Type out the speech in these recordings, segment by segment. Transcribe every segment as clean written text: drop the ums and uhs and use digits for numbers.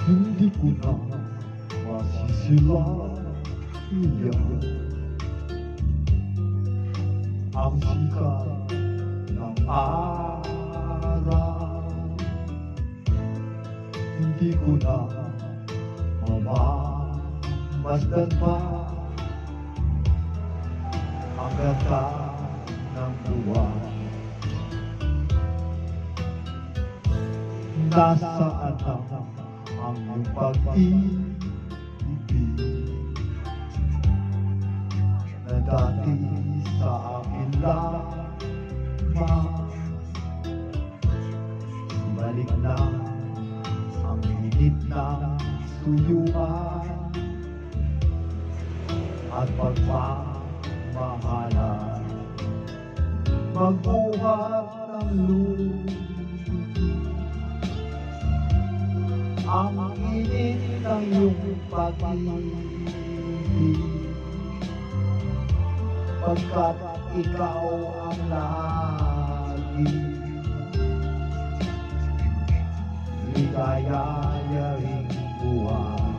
Hindi ko na masisilayan ang sikat ng araw. Hindi ko na mamamasdan pa ang ganda ng buwan. Nasaan na ang iyong pag-ibig na dati sa akin lamang? Ibalik na ang init ng suyuan at pagmamahalan. Magbuhat ng lupa ang init ng iyong pag-ibig, pagkat ikaw ang lagi ligaya-yaring buwan.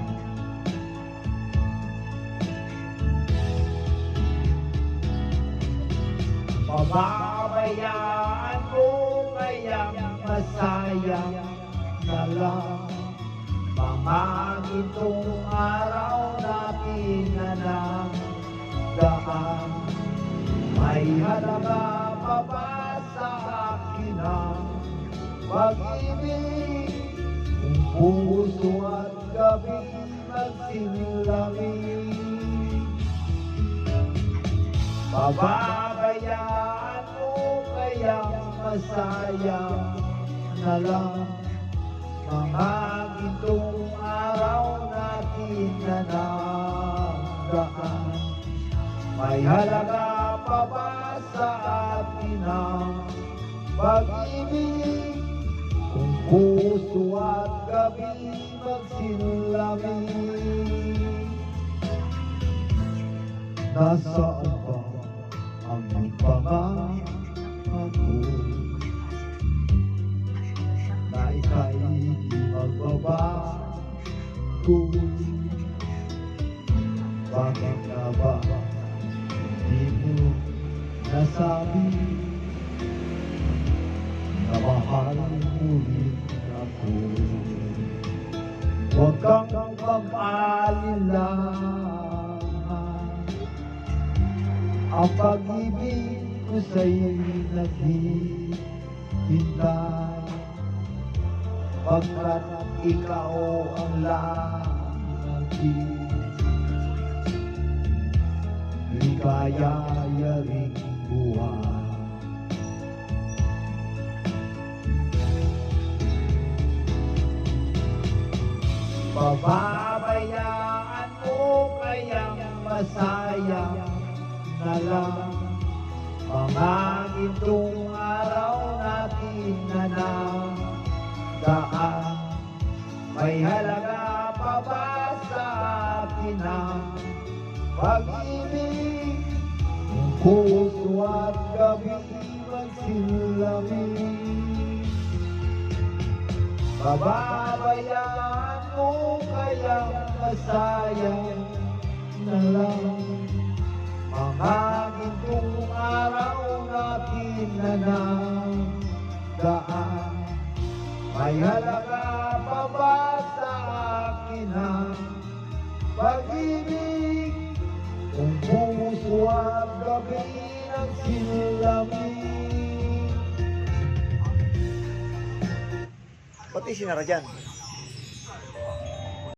Pababayaan ko kayang masaya na lang mga gintong araw natin na nagdaan. May halaga pa ba sa akin ang pag-ibig kung puso at gabi magsinlamig? Pababayaan mo kayang masaya na lang mga gintong araw natin na nagdaan. May halaga pa ba sa atin ang pag-ibig kung puso at gabi magsinlamig? Nasaan ba ang iyong pangako na ika'y di magbabago? Bakit nga ba di mo nasabi na mahal mo rin ako? Huwag kang mag-alala, ang pag-ibig ko sa'yo'y naghihintay, pagkat ikaw ang lagi ligaya-yaring buwan. Pababayaan mo kayang masaya na lang mga gintong araw natin na nagdaan. May halaga pa ba sa atin ang pag-ibig kung puso at gabi magsinlamig? Pababayaan mo kayang masaya na lang mga gintong araw natin na nagdaan. May halaga pa ba sa akin ang pag-ibig kung puso at gabi nagsinlamig? Pati sinara dyan.